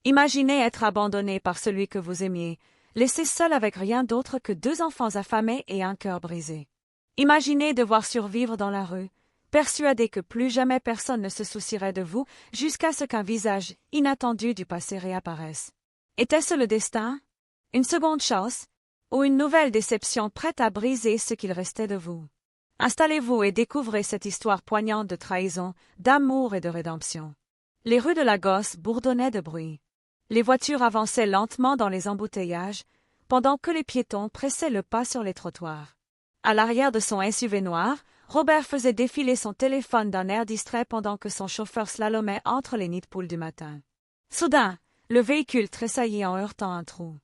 Imaginez être abandonné par celui que vous aimiez, laissé seul avec rien d'autre que 2 enfants affamés et un cœur brisé. Imaginez devoir survivre dans la rue, persuadé que plus jamais personne ne se soucierait de vous jusqu'à ce qu'un visage inattendu du passé réapparaisse. Était-ce le destin? Une seconde chance? Ou une nouvelle déception prête à briser ce qu'il restait de vous? Installez-vous et découvrez cette histoire poignante de trahison, d'amour et de rédemption. Les rues de Lagos bourdonnaient de bruit. Les voitures avançaient lentement dans les embouteillages, pendant que les piétons pressaient le pas sur les trottoirs. À l'arrière de son SUV noir, Robert faisait défiler son téléphone d'un air distrait pendant que son chauffeur slalomait entre les nids de poules du matin. Soudain, le véhicule tressaillit en heurtant un trou.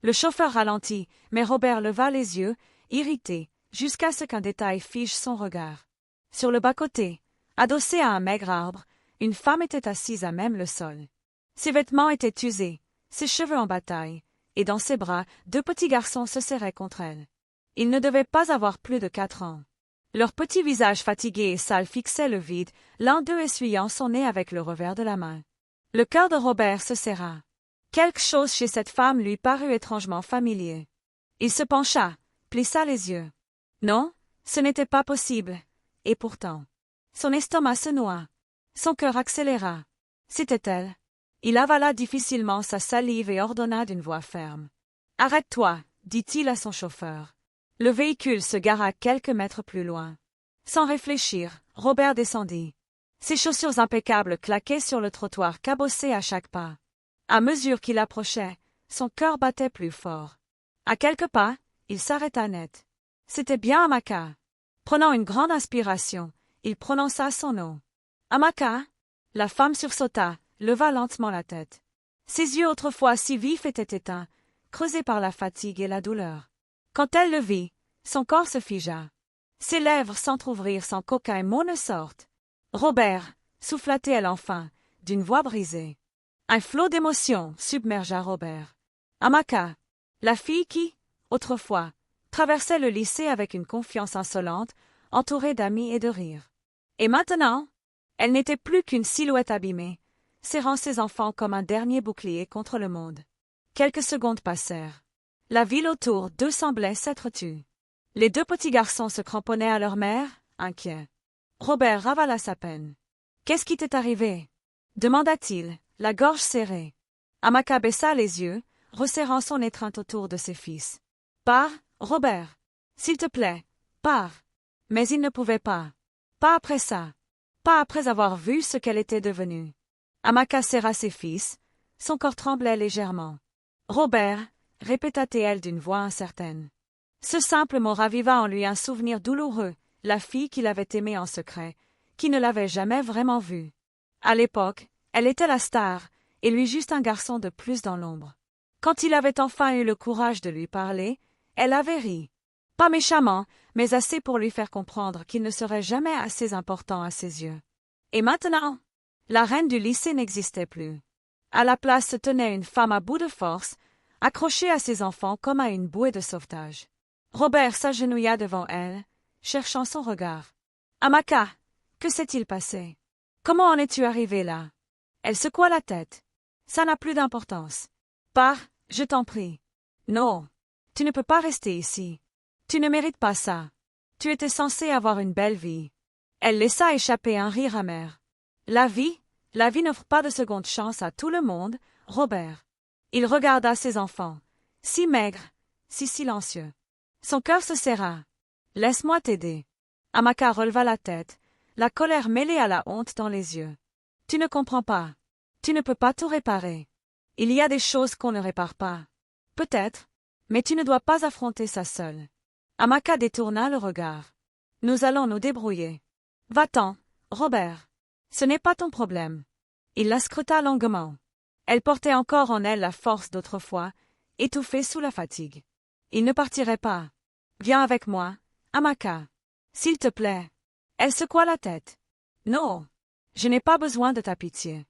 Le chauffeur ralentit, mais Robert leva les yeux, irrité, jusqu'à ce qu'un détail fige son regard. Sur le bas-côté, adossée à un maigre arbre, une femme était assise à même le sol. Ses vêtements étaient usés, ses cheveux en bataille, et dans ses bras, 2 petits garçons se serraient contre elle. Ils ne devaient pas avoir plus de 4 ans. Leurs petits visages fatigués et sales fixaient le vide, l'un d'eux essuyant son nez avec le revers de la main. Le cœur de Robert se serra. Quelque chose chez cette femme lui parut étrangement familier. Il se pencha, plissa les yeux. Non, ce n'était pas possible. Et pourtant, son estomac se noua. Son cœur accéléra. C'était elle. Il avala difficilement sa salive et ordonna d'une voix ferme. « Arrête-toi, dit-il à son chauffeur. » Le véhicule se gara quelques mètres plus loin. Sans réfléchir, Robert descendit. Ses chaussures impeccables claquaient sur le trottoir cabossé à chaque pas. À mesure qu'il approchait, son cœur battait plus fort. À quelques pas, il s'arrêta net. C'était bien Amaka. Prenant une grande inspiration, il prononça son nom. Amaka? La femme sursauta, leva lentement la tête. Ses yeux autrefois si vifs étaient éteints, creusés par la fatigue et la douleur. Quand elle le vit, son corps se figea. Ses lèvres s'entr'ouvrirent sans qu'aucun mot ne sorte. « Robert » souffla-t-elle enfin, d'une voix brisée. Un flot d'émotions submergea Robert. Amaka, la fille qui, autrefois, traversait le lycée avec une confiance insolente, entourée d'amis et de rires. Et maintenant, elle n'était plus qu'une silhouette abîmée, serrant ses enfants comme un dernier bouclier contre le monde. Quelques secondes passèrent. La ville autour d'eux semblait s'être tue. Les 2 petits garçons se cramponnaient à leur mère, inquiets. Robert ravala sa peine. « Qu'est-ce qui t'est arrivé » demanda-t-il, la gorge serrée. Amaka baissa les yeux, resserrant son étreinte autour de ses fils. « Pars, Robert. S'il te plaît, pars. » Mais il ne pouvait pas. Pas après ça. Pas après avoir vu ce qu'elle était devenue. Amaka serra ses fils. Son corps tremblait légèrement. « Robert » répéta-t-elle d'une voix incertaine. Ce simple mot raviva en lui un souvenir douloureux, la fille qu'il avait aimée en secret, qui ne l'avait jamais vraiment vue. À l'époque, elle était la star, et lui juste un garçon de plus dans l'ombre. Quand il avait enfin eu le courage de lui parler, elle avait ri. Pas méchamment, mais assez pour lui faire comprendre qu'il ne serait jamais assez important à ses yeux. Et maintenant, la reine du lycée n'existait plus. À la place se tenait une femme à bout de force, accrochée à ses enfants comme à une bouée de sauvetage. Robert s'agenouilla devant elle, cherchant son regard. « Amaka, que s'est-il passé? Comment en es-tu arrivée là ?» Elle secoua la tête. « Ça n'a plus d'importance. Pars, je t'en prie. »« Non, tu ne peux pas rester ici. Tu ne mérites pas ça. Tu étais censé avoir une belle vie. » Elle laissa échapper un rire amer. « La vie n'offre pas de seconde chance à tout le monde, Robert. » Il regarda ses enfants, si maigres, si silencieux. Son cœur se serra. « Laisse-moi t'aider. » Amaka releva la tête, la colère mêlée à la honte dans les yeux. « Tu ne comprends pas. Tu ne peux pas tout réparer. Il y a des choses qu'on ne répare pas. Peut-être, mais tu ne dois pas affronter ça seule. » Amaka détourna le regard. « Nous allons nous débrouiller. Va-t'en, Robert. Ce n'est pas ton problème. » Il la scruta longuement. Elle portait encore en elle la force d'autrefois, étouffée sous la fatigue. Il ne partirait pas. « Viens avec moi, Amaka. S'il te plaît. » Elle secoua la tête. « Non, je n'ai pas besoin de ta pitié. »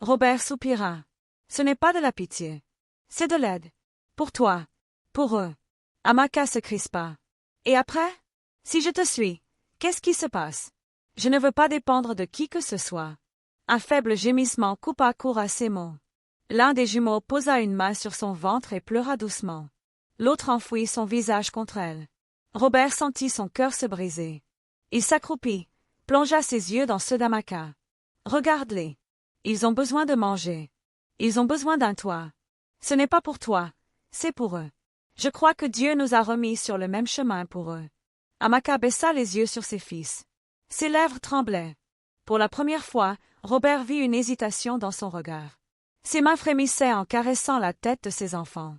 Robert soupira. « Ce n'est pas de la pitié. C'est de l'aide. Pour toi. Pour eux. » Amaka se crispa. « Et après? Si je te suis, qu'est-ce qui se passe? Je ne veux pas dépendre de qui que ce soit. » Un faible gémissement coupa court à ces mots. L'un des jumeaux posa une main sur son ventre et pleura doucement. L'autre enfouit son visage contre elle. Robert sentit son cœur se briser. Il s'accroupit, plongea ses yeux dans ceux d'Amaka. « Regarde-les. Ils ont besoin de manger. Ils ont besoin d'un toit. Ce n'est pas pour toi, c'est pour eux. Je crois que Dieu nous a remis sur le même chemin pour eux. » Amaka baissa les yeux sur ses fils. Ses lèvres tremblaient. Pour la première fois, Robert vit une hésitation dans son regard. Ses mains frémissaient en caressant la tête de ses enfants.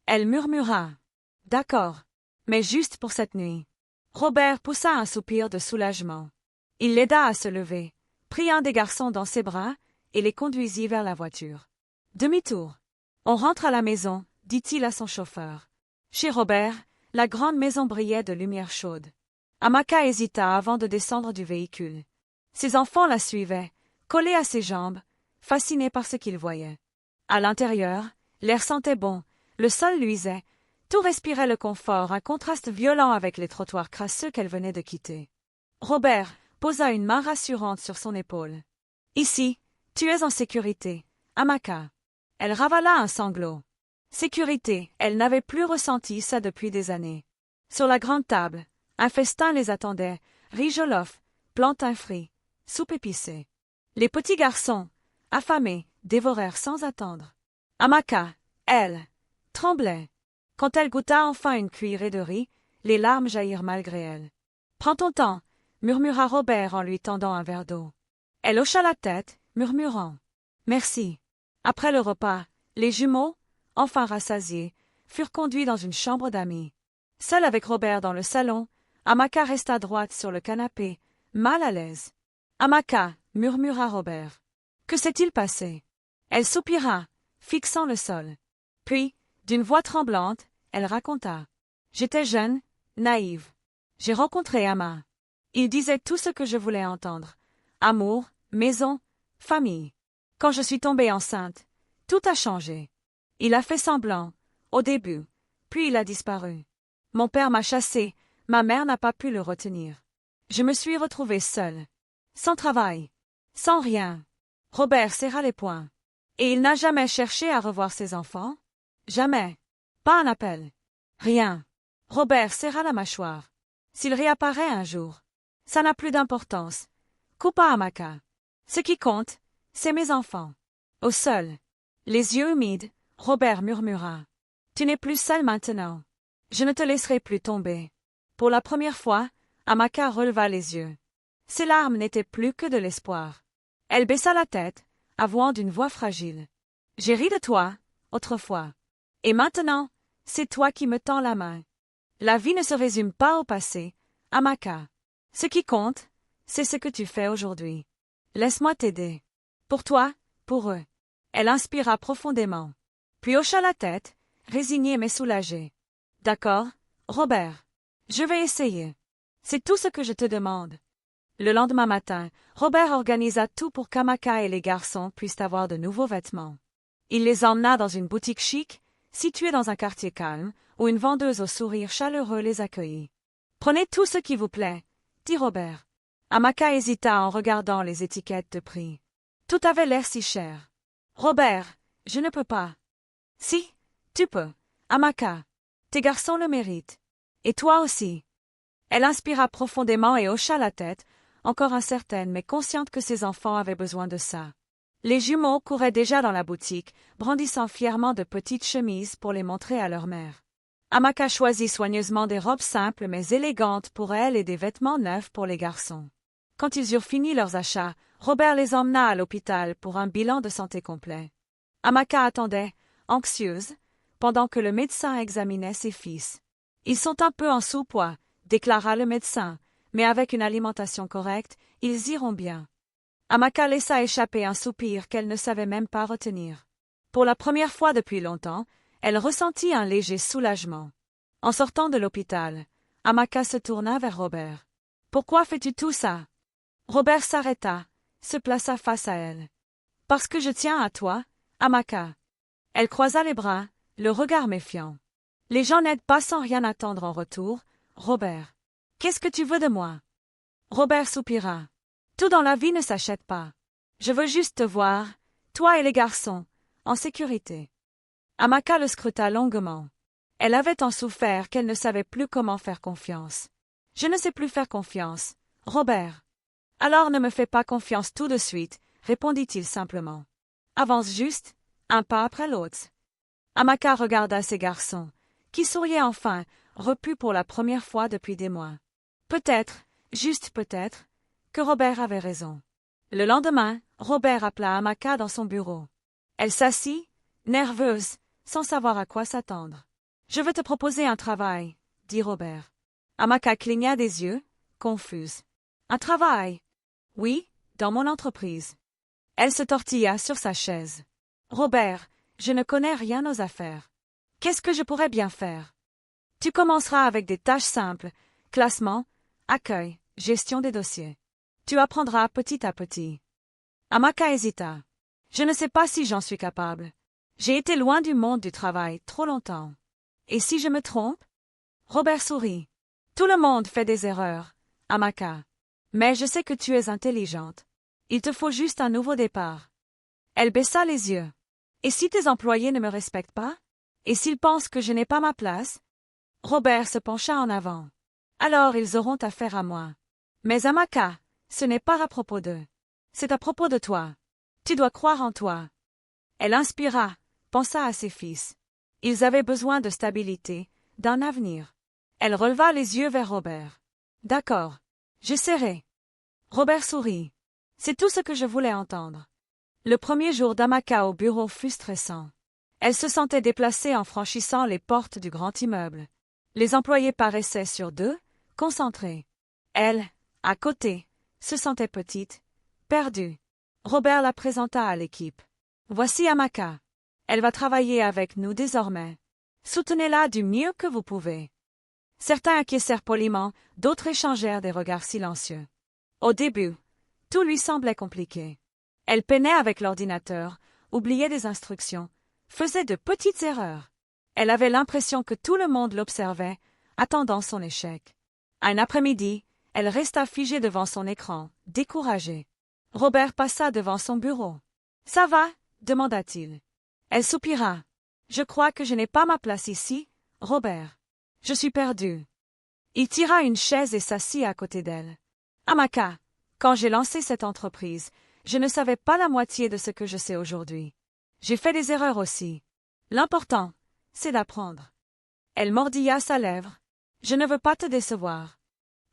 Elle murmura. « D'accord, mais juste pour cette nuit. » Robert poussa un soupir de soulagement. Il l'aida à se lever, prit un des garçons dans ses bras et les conduisit vers la voiture. Demi-tour. « On rentre à la maison, » dit-il à son chauffeur. Chez Robert, la grande maison brillait de lumière chaude. Amaka hésita avant de descendre du véhicule. Ses enfants la suivaient, collés à ses jambes, fascinés par ce qu'ils voyaient. À l'intérieur, l'air sentait bon, le sol luisait, tout respirait le confort, un contraste violent avec les trottoirs crasseux qu'elle venait de quitter. Robert posa une main rassurante sur son épaule. « Ici, tu es en sécurité, Amaka. » Elle ravala un sanglot. Sécurité, elle n'avait plus ressenti ça depuis des années. Sur la grande table, un festin les attendait, riz jollof, plantain frit, soupe épicée. Les petits garçons, affamés, dévorèrent sans attendre. Amaka, elle, tremblait. Quand elle goûta enfin une cuillerée de riz, les larmes jaillirent malgré elle. « Prends ton temps, » murmura Robert en lui tendant un verre d'eau. Elle hocha la tête, murmurant « Merci ». Après le repas, les jumeaux, enfin rassasiés, furent conduits dans une chambre d'amis. Seule avec Robert dans le salon, Amaka resta droite sur le canapé, mal à l'aise. « Amaka » murmura Robert. « Que s'est-il passé ?» Elle soupira, fixant le sol. Puis, d'une voix tremblante, elle raconta. « J'étais jeune, naïve. J'ai rencontré Ama. Il disait tout ce que je voulais entendre. Amour, maison, famille. Quand je suis tombée enceinte, tout a changé. Il a fait semblant, au début, puis il a disparu. Mon père m'a chassée, ma mère n'a pas pu le retenir. Je me suis retrouvée seule, sans travail, sans rien. » Robert serra les poings. « Et il n'a jamais cherché à revoir ses enfants? Jamais. Pas un appel. Rien. » Robert serra la mâchoire. « S'il réapparaît un jour, ça n'a plus d'importance. » Coupa Amaka. « Ce qui compte, c'est mes enfants. » Au sol, les yeux humides, Robert murmura. « Tu n'es plus seule maintenant. Je ne te laisserai plus tomber. » Pour la première fois, Amaka releva les yeux. Ses larmes n'étaient plus que de l'espoir. Elle baissa la tête, avouant d'une voix fragile. « J'ai ri de toi, autrefois. Et maintenant, c'est toi qui me tends la main. La vie ne se résume pas au passé, Amaka. Ce qui compte, c'est ce que tu fais aujourd'hui. Laisse-moi t'aider. Pour toi, pour eux. » Elle inspira profondément, puis hocha la tête, résignée mais soulagée. « D'accord, Robert. Je vais essayer. C'est tout ce que je te demande. » Le lendemain matin, Robert organisa tout pour qu'Amaka et les garçons puissent avoir de nouveaux vêtements. Il les emmena dans une boutique chic, située dans un quartier calme, où une vendeuse au sourire chaleureux les accueillit. « Prenez tout ce qui vous plaît, » dit Robert. Amaka hésita en regardant les étiquettes de prix. Tout avait l'air si cher. « Robert, je ne peux pas. »« Si, tu peux, Amaka. Tes garçons le méritent. Et toi aussi. » Elle inspira profondément et hocha la tête, encore incertaine mais consciente que ses enfants avaient besoin de ça. Les jumeaux couraient déjà dans la boutique, brandissant fièrement de petites chemises pour les montrer à leur mère. Amaka choisit soigneusement des robes simples mais élégantes pour elle et des vêtements neufs pour les garçons. Quand ils eurent fini leurs achats, Robert les emmena à l'hôpital pour un bilan de santé complet. Amaka attendait, anxieuse, pendant que le médecin examinait ses fils. « Ils sont un peu en sous-poids, » déclara le médecin, « mais avec une alimentation correcte, ils iront bien. » Amaka laissa échapper un soupir qu'elle ne savait même pas retenir. Pour la première fois depuis longtemps, elle ressentit un léger soulagement. En sortant de l'hôpital, Amaka se tourna vers Robert. « Pourquoi fais-tu tout ça ?» Robert s'arrêta, se plaça face à elle. « Parce que je tiens à toi, Amaka. » Elle croisa les bras, le regard méfiant. « Les gens n'aident pas sans rien attendre en retour, Robert. Qu'est-ce que tu veux de moi ?» Robert soupira. « Tout dans la vie ne s'achète pas. Je veux juste te voir, toi et les garçons, en sécurité. Amaka le scruta longuement. Elle avait tant souffert qu'elle ne savait plus comment faire confiance. « Je ne sais plus faire confiance, Robert. »« Alors ne me fais pas confiance tout de suite, » répondit-il simplement. « Avance juste, un pas après l'autre. » Amaka regarda ses garçons, qui souriaient enfin, repus pour la première fois depuis des mois. Peut-être, juste peut-être, que Robert avait raison. Le lendemain, Robert appela Amaka dans son bureau. Elle s'assit, nerveuse, sans savoir à quoi s'attendre. « Je veux te proposer un travail, » dit Robert. Amaka cligna des yeux, confuse. « Un travail? »« Oui, dans mon entreprise. » Elle se tortilla sur sa chaise. « Robert, je ne connais rien aux affaires. Qu'est-ce que je pourrais bien faire? » « Tu commenceras avec des tâches simples, classement, accueil, gestion des dossiers. Tu apprendras petit à petit. » Amaka hésita. « Je ne sais pas si j'en suis capable. J'ai été loin du monde du travail trop longtemps. Et si je me trompe? » Robert sourit. « Tout le monde fait des erreurs, Amaka. Mais je sais que tu es intelligente. Il te faut juste un nouveau départ. » Elle baissa les yeux. « Et si tes employés ne me respectent pas? Et s'ils pensent que je n'ai pas ma place? » Robert se pencha en avant. « Alors ils auront affaire à moi. Mais Amaka, ce n'est pas à propos d'eux. C'est à propos de toi. Tu dois croire en toi. » Elle inspira, pensa à ses fils. Ils avaient besoin de stabilité, d'un avenir. Elle releva les yeux vers Robert. « D'accord. J'essaierai. » Robert sourit. « C'est tout ce que je voulais entendre. » Le premier jour d'Amaka au bureau fut stressant. Elle se sentait déplacée en franchissant les portes du grand immeuble. Les employés paraissaient sur deux, concentrés. Elle, à côté, se sentait petite, perdue. Robert la présenta à l'équipe. « Voici Amaka. Elle va travailler avec nous désormais. Soutenez-la du mieux que vous pouvez. » Certains acquiescèrent poliment, d'autres échangèrent des regards silencieux. Au début, tout lui semblait compliqué. Elle peinait avec l'ordinateur, oubliait des instructions, faisait de petites erreurs. Elle avait l'impression que tout le monde l'observait, attendant son échec. Un après-midi, elle resta figée devant son écran, découragée. Robert passa devant son bureau. « Ça va ?» demanda-t-il. Elle soupira. « Je crois que je n'ai pas ma place ici, Robert. Je suis perdue. » Il tira une chaise et s'assit à côté d'elle. « Amaka, quand j'ai lancé cette entreprise, je ne savais pas la moitié de ce que je sais aujourd'hui. J'ai fait des erreurs aussi. L'important, c'est d'apprendre. » Elle mordilla sa lèvre. « Je ne veux pas te décevoir. »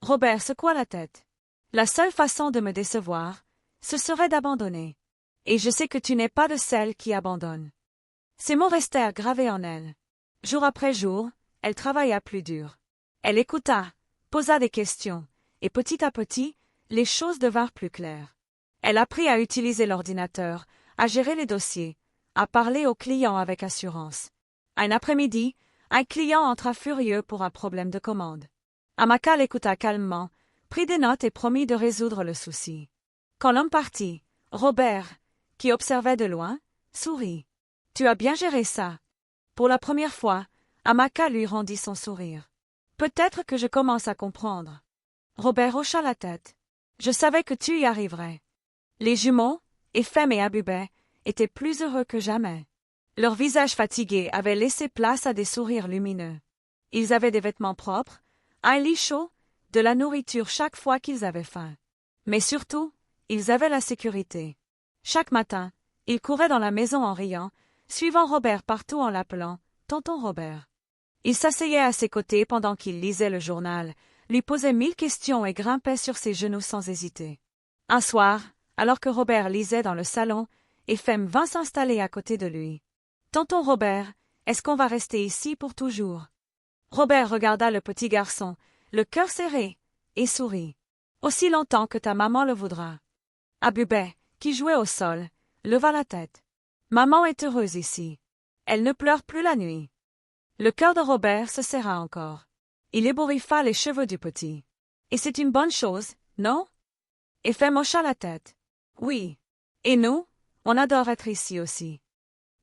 Robert secoua la tête. « La seule façon de me décevoir, ce serait d'abandonner. Et je sais que tu n'es pas de celle qui abandonne. » Ces mots restèrent gravés en elle. Jour après jour, elle travailla plus dur. Elle écouta, posa des questions, et petit à petit, les choses devinrent plus claires. Elle apprit à utiliser l'ordinateur, à gérer les dossiers, à parler aux clients avec assurance. Un après-midi, un client entra furieux pour un problème de commande. Amaka l'écouta calmement, prit des notes et promit de résoudre le souci. Quand l'homme partit, Robert, qui observait de loin, sourit. « Tu as bien géré ça. » Pour la première fois, Amaka lui rendit son sourire. « Peut-être que je commence à comprendre. » Robert hocha la tête. « Je savais que tu y arriverais. » Les jumeaux, Ephem et Abubay, étaient plus heureux que jamais. Leurs visages fatigués avaient laissé place à des sourires lumineux. Ils avaient des vêtements propres, un lit chaud, de la nourriture chaque fois qu'ils avaient faim. Mais surtout, ils avaient la sécurité. Chaque matin, ils couraient dans la maison en riant, suivant Robert partout en l'appelant « Tonton Robert ». Il s'asseyait à ses côtés pendant qu'il lisait le journal, lui posait 1000 questions et grimpait sur ses genoux sans hésiter. Un soir, alors que Robert lisait dans le salon, Ephem vint s'installer à côté de lui. « Tonton Robert, est-ce qu'on va rester ici pour toujours ?» Robert regarda le petit garçon, le cœur serré, et sourit. « Aussi longtemps que ta maman le voudra. » Abubay, qui jouait au sol, leva la tête. « Maman est heureuse ici. Elle ne pleure plus la nuit. » Le cœur de Robert se serra encore. Il ébouriffa les cheveux du petit. « Et c'est une bonne chose, non ?» Ephem hocha la tête. « Oui. Et nous, on adore être ici aussi. »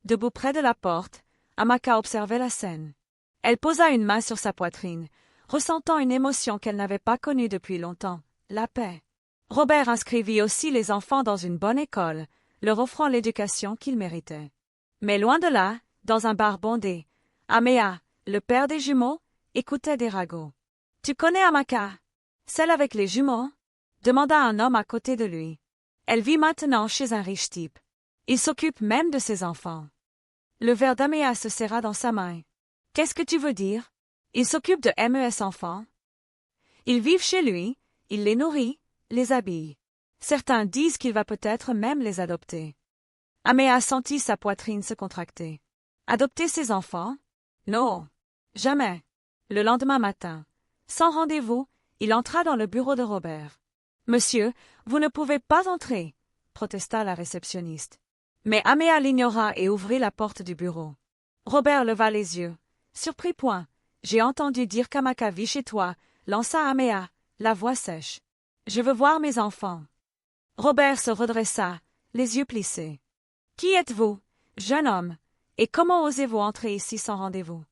Debout près de la porte, Amaka observait la scène. Elle posa une main sur sa poitrine, ressentant une émotion qu'elle n'avait pas connue depuis longtemps, la paix. Robert inscrivit aussi les enfants dans une bonne école, leur offrant l'éducation qu'ils méritaient. Mais loin de là, dans un bar bondé, Améa, le père des jumeaux, écoutait des ragots. « Tu connais Amaka? Celle avec les jumeaux ?» demanda un homme à côté de lui. Elle vit maintenant chez un riche type. Il s'occupe même de ses enfants. Le verre d'Améa se serra dans sa main. « Qu'est-ce que tu veux dire? Il s'occupe de mes enfants? Ils vivent chez lui, il les nourrit, les habille. Certains disent qu'il va peut-être même les adopter. » Améa sentit sa poitrine se contracter. Adopter ses enfants? Non, jamais. Le lendemain matin, sans rendez-vous, il entra dans le bureau de Robert. « Monsieur, vous ne pouvez pas entrer, » protesta la réceptionniste. Mais Améa l'ignora et ouvrit la porte du bureau. Robert leva les yeux. « Surpris point. J'ai entendu dire qu'Amaka vit chez toi, » lança Améa, la voix sèche. « Je veux voir mes enfants. » Robert se redressa, les yeux plissés. « Qui êtes-vous, jeune homme, et comment osez-vous entrer ici sans rendez-vous »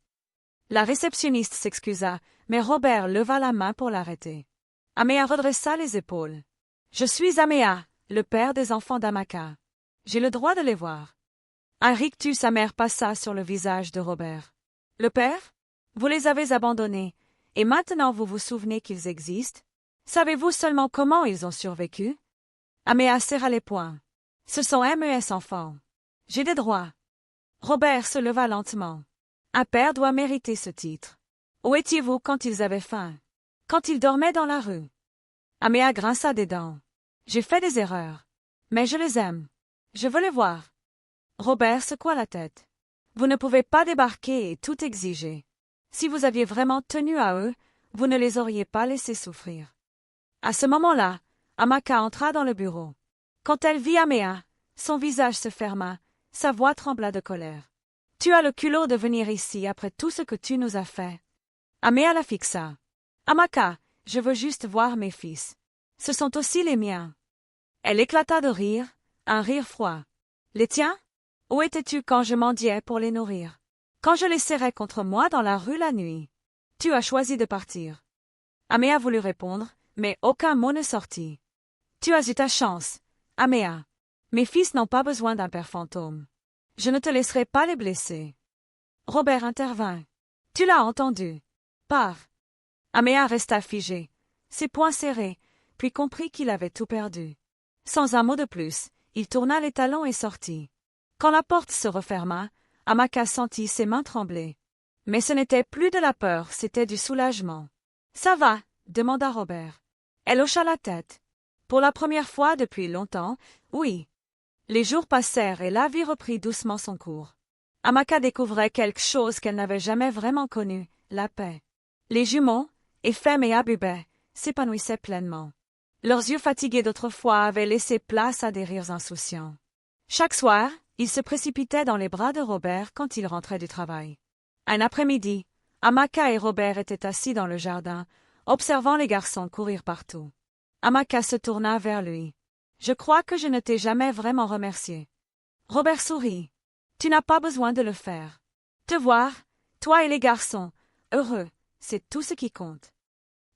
La réceptionniste s'excusa, mais Robert leva la main pour l'arrêter. Améa redressa les épaules. « Je suis Améa, le père des enfants d'Amaka. J'ai le droit de les voir. » Un rictus amer passa sur le visage de Robert. « Le père? Vous les avez abandonnés, et maintenant vous vous souvenez qu'ils existent? Savez-vous seulement comment ils ont survécu » Améa serra les poings. « Ce sont mes enfants. J'ai des droits. » Robert se leva lentement. Un père doit mériter ce titre. Où étiez-vous quand ils avaient faim? Quand ils dormaient dans la rue? Améa grinça des dents. J'ai fait des erreurs. Mais je les aime. Je veux les voir. Robert secoua la tête. Vous ne pouvez pas débarquer et tout exiger. Si vous aviez vraiment tenu à eux, vous ne les auriez pas laissés souffrir. À ce moment-là, Amaka entra dans le bureau. Quand elle vit Améa, son visage se ferma, sa voix trembla de colère. « Tu as le culot de venir ici après tout ce que tu nous as fait. » Améa la fixa. « Amaka, je veux juste voir mes fils. Ce sont aussi les miens. » Elle éclata de rire, un rire froid. « Les tiens? Où étais-tu quand je mendiais pour les nourrir? Quand je les serrais contre moi dans la rue la nuit? Tu as choisi de partir. » Améa voulut répondre, mais aucun mot ne sortit. « Tu as eu ta chance, Améa. Mes fils n'ont pas besoin d'un père fantôme. Je ne te laisserai pas les blesser. » Robert intervint. « Tu l'as entendu. Pars. » Améa resta figée, ses poings serrés, puis comprit qu'il avait tout perdu. Sans un mot de plus, il tourna les talons et sortit. Quand la porte se referma, Amaka sentit ses mains trembler. Mais ce n'était plus de la peur, c'était du soulagement. « Ça va ?» demanda Robert. Elle hocha la tête. Pour la première fois depuis longtemps, oui. Les jours passèrent et la vie reprit doucement son cours. Amaka découvrait quelque chose qu'elle n'avait jamais vraiment connu, la paix. Les jumeaux, Ephem et Abubé, s'épanouissaient pleinement. Leurs yeux fatigués d'autrefois avaient laissé place à des rires insouciants. Chaque soir, ils se précipitaient dans les bras de Robert quand il rentrait du travail. Un après-midi, Amaka et Robert étaient assis dans le jardin, observant les garçons courir partout. Amaka se tourna vers lui. « Je crois que je ne t'ai jamais vraiment remercié. » Robert sourit. « Tu n'as pas besoin de le faire. Te voir, toi et les garçons, heureux, c'est tout ce qui compte. »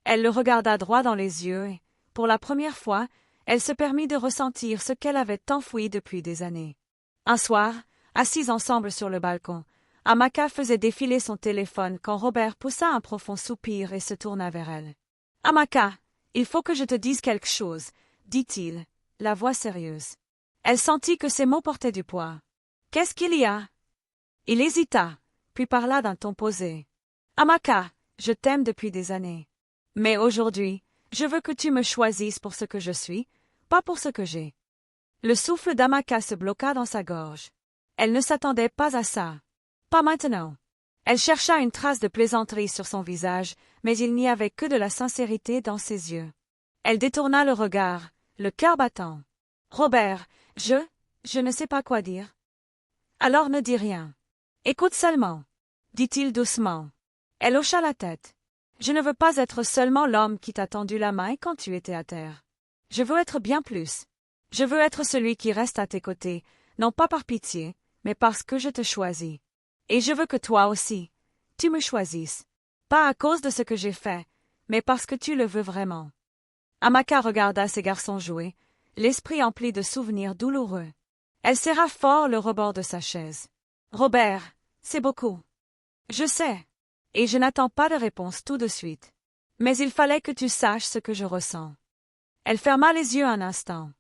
Elle le regarda droit dans les yeux et, pour la première fois, elle se permit de ressentir ce qu'elle avait enfoui depuis des années. Un soir, assis ensemble sur le balcon, Amaka faisait défiler son téléphone quand Robert poussa un profond soupir et se tourna vers elle. « Amaka, il faut que je te dise quelque chose, » dit-il, la voix sérieuse. Elle sentit que ses mots portaient du poids. « Qu'est-ce qu'il y a ?» Il hésita, puis parla d'un ton posé. « Amaka, je t'aime depuis des années. Mais aujourd'hui, je veux que tu me choisisses pour ce que je suis, pas pour ce que j'ai. » Le souffle d'Amaka se bloqua dans sa gorge. Elle ne s'attendait pas à ça. Pas maintenant. Elle chercha une trace de plaisanterie sur son visage, mais il n'y avait que de la sincérité dans ses yeux. Elle détourna le regard, le cœur battant. « Robert, je ne sais pas quoi dire. »« Alors ne dis rien. Écoute seulement, » dit-il doucement. Elle hocha la tête. « Je ne veux pas être seulement l'homme qui t'a tendu la main quand tu étais à terre. Je veux être bien plus. Je veux être celui qui reste à tes côtés, non pas par pitié, mais parce que je te choisis. Et je veux que toi aussi, tu me choisisses. Pas à cause de ce que j'ai fait, mais parce que tu le veux vraiment. » Amaka regarda ses garçons jouer, l'esprit empli de souvenirs douloureux. Elle serra fort le rebord de sa chaise. Robert, c'est beaucoup. Je sais. Et je n'attends pas de réponse tout de suite. Mais il fallait que tu saches ce que je ressens. Elle ferma les yeux un instant.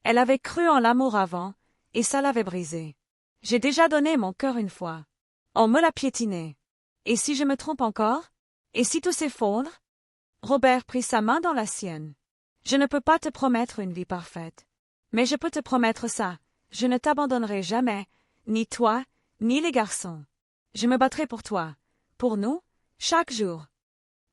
Elle avait cru en l'amour avant, et ça l'avait brisé. J'ai déjà donné mon cœur une fois. On me l'a piétiné. Et si je me trompe encore? Et si tout s'effondre? Robert prit sa main dans la sienne. Je ne peux pas te promettre une vie parfaite. Mais je peux te promettre ça, je ne t'abandonnerai jamais, ni toi, ni les garçons. Je me battrai pour toi, pour nous, chaque jour.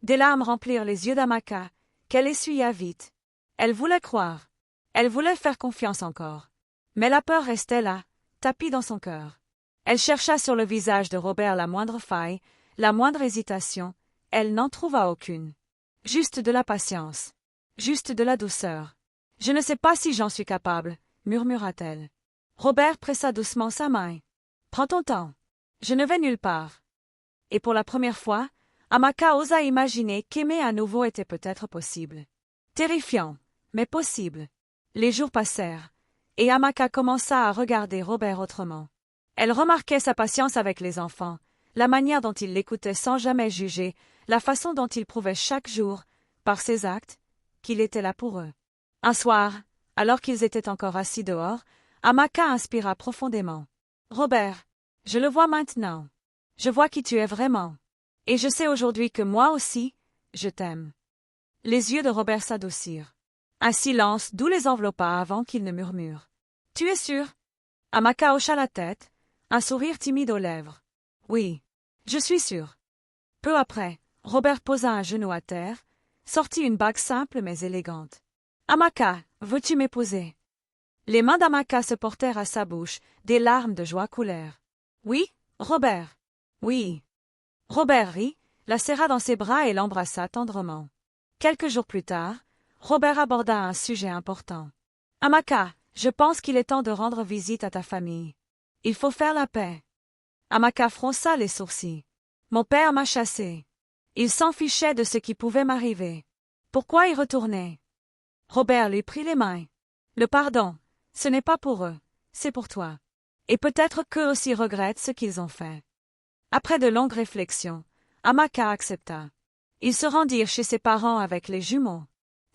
Des larmes remplirent les yeux d'Amaka, qu'elle essuya vite. Elle voulait croire. Elle voulait faire confiance encore. Mais la peur restait là, tapie dans son cœur. Elle chercha sur le visage de Robert la moindre faille, la moindre hésitation, elle n'en trouva aucune. Juste de la patience. Juste de la douceur. Je ne sais pas si j'en suis capable, murmura-t-elle. Robert pressa doucement sa main. Prends ton temps. Je ne vais nulle part. Et pour la première fois, Amaka osa imaginer qu'aimer à nouveau était peut-être possible. Terrifiant, mais possible. Les jours passèrent, et Amaka commença à regarder Robert autrement. Elle remarquait sa patience avec les enfants, la manière dont il l'écoutait sans jamais juger, la façon dont il prouvait chaque jour, par ses actes, qu'il était là pour eux. Un soir, alors qu'ils étaient encore assis dehors, Amaka inspira profondément. « Robert, je le vois maintenant. Je vois qui tu es vraiment. Et je sais aujourd'hui que moi aussi, je t'aime. » Les yeux de Robert s'adoucirent. Un silence doux les enveloppa avant qu'il ne murmure. « Tu es sûr ?» Amaka hocha la tête, un sourire timide aux lèvres. « Oui, je suis sûr. » Peu après, Robert posa un genou à terre, sortit une bague simple mais élégante. « Amaka, veux-tu m'épouser ?» Les mains d'Amaka se portèrent à sa bouche, des larmes de joie coulèrent. « Oui, Robert. Oui. » Robert rit, la serra dans ses bras et l'embrassa tendrement. Quelques jours plus tard, Robert aborda un sujet important. « Amaka, je pense qu'il est temps de rendre visite à ta famille. Il faut faire la paix. » Amaka fronça les sourcils. « Mon père m'a chassé. Il s'en fichait de ce qui pouvait m'arriver. Pourquoi y retourner ?» Robert lui prit les mains. « Le pardon, ce n'est pas pour eux, c'est pour toi. Et peut-être qu'eux aussi regrettent ce qu'ils ont fait. » Après de longues réflexions, Amaka accepta. Ils se rendirent chez ses parents avec les jumeaux.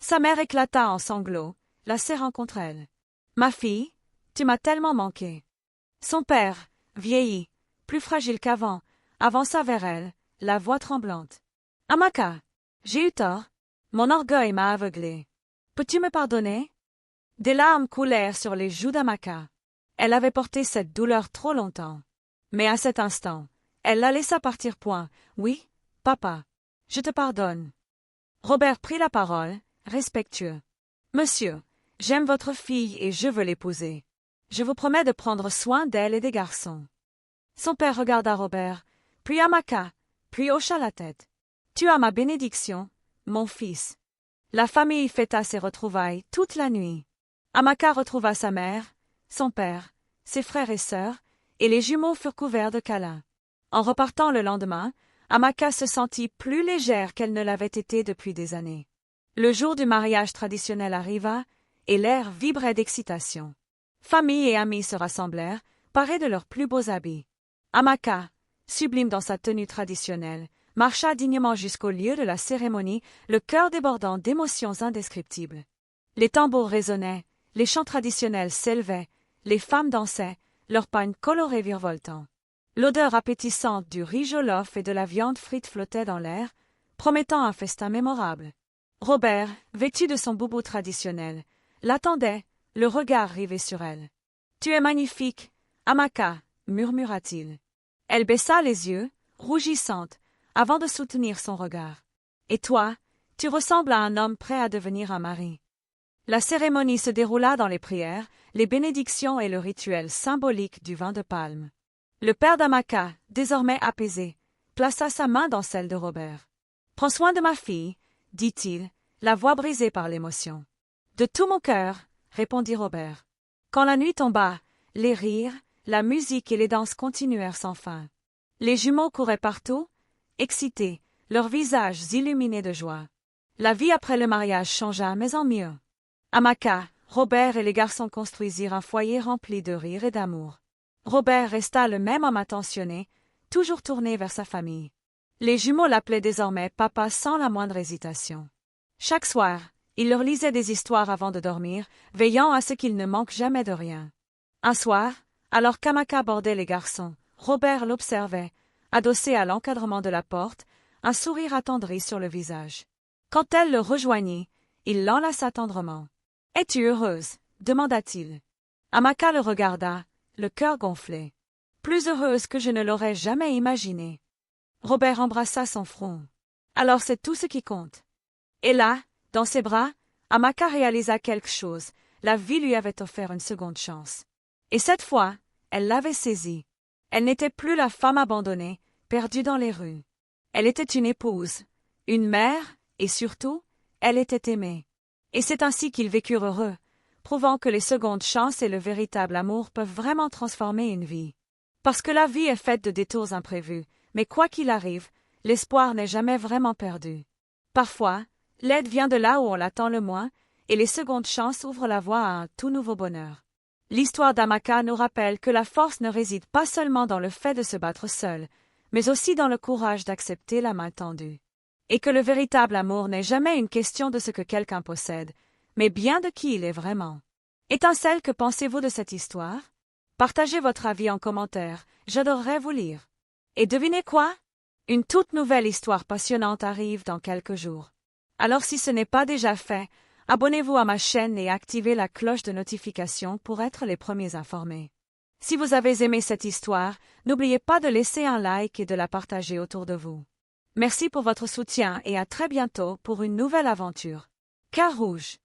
Sa mère éclata en sanglots, la serrant contre elle. « Ma fille, tu m'as tellement manqué. » Son père, vieilli, plus fragile qu'avant, avança vers elle, la voix tremblante. « Amaka, j'ai eu tort. Mon orgueil m'a aveuglée. Peux-tu me pardonner ?» Des larmes coulèrent sur les joues d'Amaka. Elle avait porté cette douleur trop longtemps. Mais à cet instant, elle la laissa partir point. « Oui, papa, je te pardonne. » Robert prit la parole, respectueux. « Monsieur, j'aime votre fille et je veux l'épouser. Je vous promets de prendre soin d'elle et des garçons. » Son père regarda Robert, puis Amaka, puis hocha la tête. « Tu as ma bénédiction, mon fils. » La famille fêta ses retrouvailles toute la nuit. Amaka retrouva sa mère, son père, ses frères et sœurs, et les jumeaux furent couverts de câlins. En repartant le lendemain, Amaka se sentit plus légère qu'elle ne l'avait été depuis des années. Le jour du mariage traditionnel arriva, et l'air vibrait d'excitation. Famille et amis se rassemblèrent, parés de leurs plus beaux habits. Amaka, sublime dans sa tenue traditionnelle, marcha dignement jusqu'au lieu de la cérémonie, le cœur débordant d'émotions indescriptibles. Les tambours résonnaient, les chants traditionnels s'élevaient, les femmes dansaient, leurs pagnes colorées virevoltant. L'odeur appétissante du riz jollof et de la viande frite flottait dans l'air, promettant un festin mémorable. Robert, vêtu de son boubou traditionnel, l'attendait, le regard rivé sur elle. « Tu es magnifique, Amaka, » murmura-t-il. Elle baissa les yeux, rougissante, avant de soutenir son regard. « Et toi, tu ressembles à un homme prêt à devenir un mari. » La cérémonie se déroula dans les prières, les bénédictions et le rituel symbolique du vin de palme. Le père d'Amaka, désormais apaisé, plaça sa main dans celle de Robert. « Prends soin de ma fille, » dit-il, la voix brisée par l'émotion. « De tout mon cœur, » répondit Robert. Quand la nuit tomba, les rires, la musique et les danses continuèrent sans fin. Les jumeaux couraient partout, excités, leurs visages illuminés de joie. La vie après le mariage changea, mais en mieux. Amaka, Robert et les garçons construisirent un foyer rempli de rire et d'amour. Robert resta le même homme attentionné, toujours tourné vers sa famille. Les jumeaux l'appelaient désormais papa sans la moindre hésitation. Chaque soir, il leur lisait des histoires avant de dormir, veillant à ce qu'ils ne manquent jamais de rien. Un soir, alors qu'Amaka bordait les garçons, Robert l'observait, adossé à l'encadrement de la porte, un sourire attendri sur le visage. Quand elle le rejoignit, il l'enlaça tendrement. « Es-tu heureuse » demanda-t-il. Amaka le regarda, le cœur gonflé. « Plus heureuse que je ne l'aurais jamais imaginé. » Robert embrassa son front. « Alors c'est tout ce qui compte. » Et là, dans ses bras, Amaka réalisa quelque chose, la vie lui avait offert une seconde chance. Et cette fois, elle l'avait saisie. Elle n'était plus la femme abandonnée, perdue dans les rues. Elle était une épouse, une mère, et surtout, elle était aimée. Et c'est ainsi qu'ils vécurent heureux, prouvant que les secondes chances et le véritable amour peuvent vraiment transformer une vie. Parce que la vie est faite de détours imprévus, mais quoi qu'il arrive, l'espoir n'est jamais vraiment perdu. Parfois, l'aide vient de là où on l'attend le moins, et les secondes chances ouvrent la voie à un tout nouveau bonheur. L'histoire d'Amaka nous rappelle que la force ne réside pas seulement dans le fait de se battre seul, mais aussi dans le courage d'accepter la main tendue. Et que le véritable amour n'est jamais une question de ce que quelqu'un possède, mais bien de qui il est vraiment. Étincelle, que pensez-vous de cette histoire? Partagez votre avis en commentaire, j'adorerais vous lire. Et devinez quoi? Une toute nouvelle histoire passionnante arrive dans quelques jours. Alors si ce n'est pas déjà fait, abonnez-vous à ma chaîne et activez la cloche de notification pour être les premiers informés. Si vous avez aimé cette histoire, n'oubliez pas de laisser un like et de la partager autour de vous. Merci pour votre soutien et à très bientôt pour une nouvelle aventure. Cœur rouge.